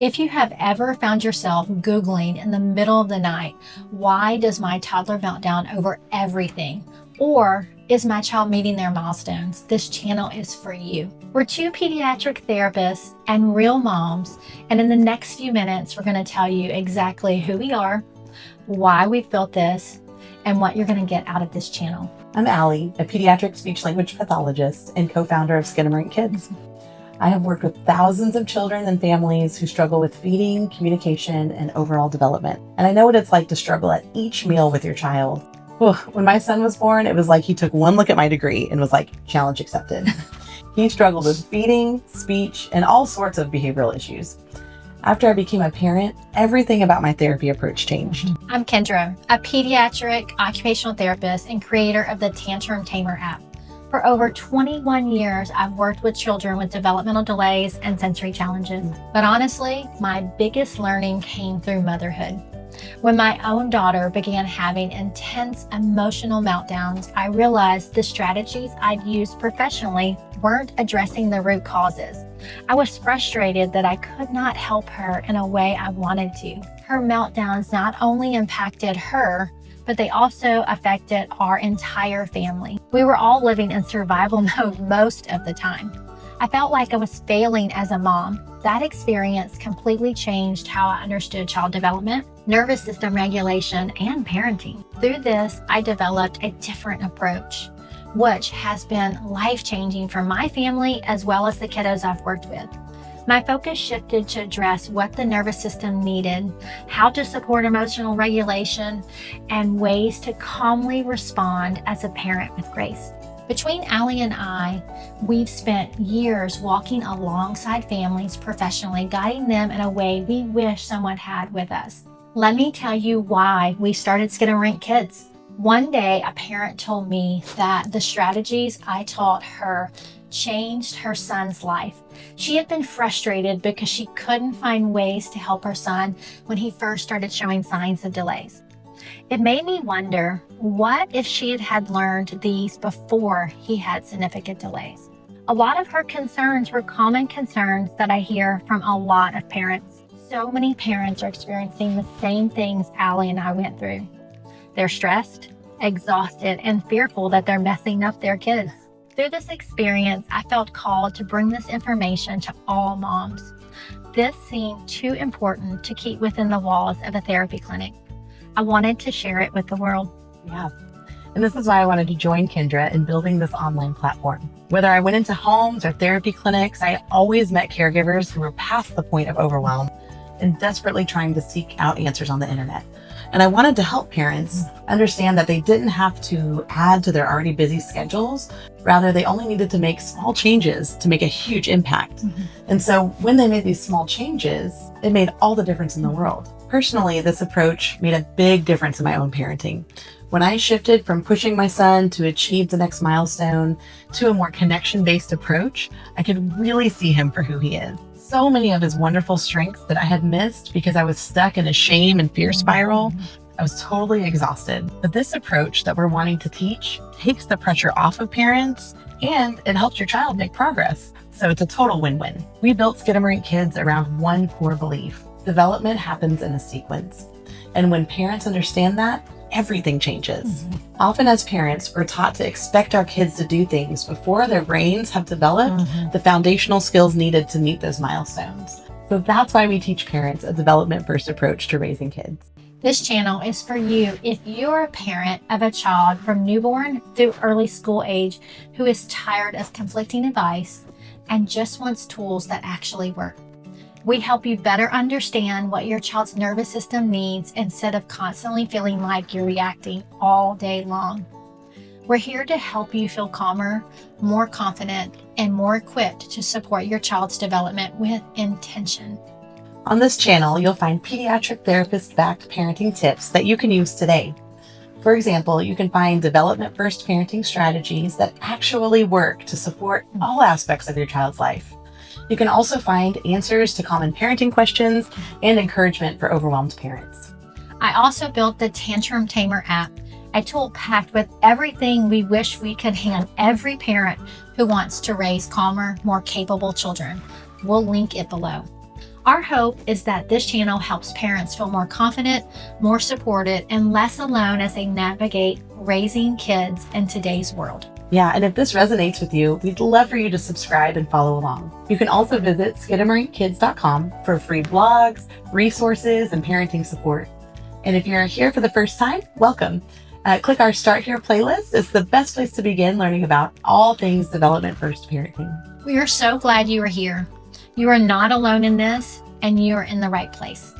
If you have ever found yourself Googling in the middle of the night, why does my toddler melt down over everything? Or is my child meeting their milestones? This channel is for you. We're two pediatric therapists and real moms, and in the next few minutes, we're going to tell you exactly who we are, why we've built this, and what you're going to get out of this channel. I'm Ali, a pediatric speech-language pathologist and co-founder of Skidamarink Kids. I have worked with thousands of children and families who struggle with feeding, communication, and overall development. And I know what it's like to struggle at each meal with your child. When my son was born, it was like he took one look at my degree and was like, challenge accepted. He struggled with feeding, speech, and all sorts of behavioral issues. After I became a parent, everything about my therapy approach changed. I'm Kendra, a pediatric occupational therapist and creator of the Tantrum Tamer app. For over 21 years, I've worked with children with developmental delays and sensory challenges. But honestly, my biggest learning came through motherhood. When my own daughter began having intense emotional meltdowns, I realized the strategies I'd used professionally weren't addressing the root causes. I was frustrated that I could not help her in a way I wanted to. Her meltdowns not only impacted her, but they also affected our entire family. We were all living in survival mode most of the time. I felt like I was failing as a mom. That experience completely changed how I understood child development, nervous system regulation, and parenting. Through this, I developed a different approach, which has been life-changing for my family as well as the kiddos I've worked with. My focus shifted to address what the nervous system needed, how to support emotional regulation, and ways to calmly respond as a parent with grace. Between Ali and I, we've spent years walking alongside families professionally, guiding them in a way we wish someone had with us. Let me tell you why we started Skidamarink Kids. One day, a parent told me that the strategies I taught her changed her son's life. She had been frustrated because she couldn't find ways to help her son when he first started showing signs of delays. It made me wonder, what if she had learned these before he had significant delays? A lot of her concerns were common concerns that I hear from a lot of parents. So many parents are experiencing the same things Ali and I went through. They're stressed, exhausted, and fearful that they're messing up their kids. Through this experience, I felt called to bring this information to all moms. This seemed too important to keep within the walls of a therapy clinic. I wanted to share it with the world. Yeah. And this is why I wanted to join Kendra in building this online platform. Whether I went into homes or therapy clinics, I always met caregivers who were past the point of overwhelm and desperately trying to seek out answers on the internet. And I wanted to help parents understand that they didn't have to add to their already busy schedules. Rather, they only needed to make small changes to make a huge impact. And so when they made these small changes, it made all the difference in the world. Personally, this approach made a big difference in my own parenting. When I shifted from pushing my son to achieve the next milestone to a more connection-based approach, I could really see him for who he is. So many of his wonderful strengths that I had missed because I was stuck in a shame and fear spiral. I was totally exhausted. But this approach that we're wanting to teach takes the pressure off of parents and it helps your child make progress. So it's a total win-win. We built Skidamarink Kids around one core belief. Development happens in a sequence. And when parents understand that, everything changes. Often as parents, we're taught to expect our kids to do things before their brains have developed the foundational skills needed to meet those milestones. So that's why we teach parents a development-first approach to raising kids. This channel is for you if you're a parent of a child from newborn through early school age who is tired of conflicting advice and just wants tools that actually work. We help you better understand what your child's nervous system needs instead of constantly feeling like you're reacting all day long. We're here to help you feel calmer, more confident, and more equipped to support your child's development with intention. On this channel, you'll find pediatric therapist-backed parenting tips that you can use today. For example, you can find development-first parenting strategies that actually work to support all aspects of your child's life. You can also find answers to common parenting questions and encouragement for overwhelmed parents. I also built the Tantrum Tamer app, a tool packed with everything we wish we could hand every parent who wants to raise calmer, more capable children. We'll link it below. Our hope is that this channel helps parents feel more confident, more supported, and less alone as they navigate raising kids in today's world. Yeah, and if this resonates with you, we'd love for you to subscribe and follow along. You can also visit skidamaringkids.com for free blogs, resources, and parenting support. And if you're here for the first time, welcome. Click our Start Here playlist. It's the best place to begin learning about all things development first parenting. We are so glad you are here. You are not alone in this, and you are in the right place.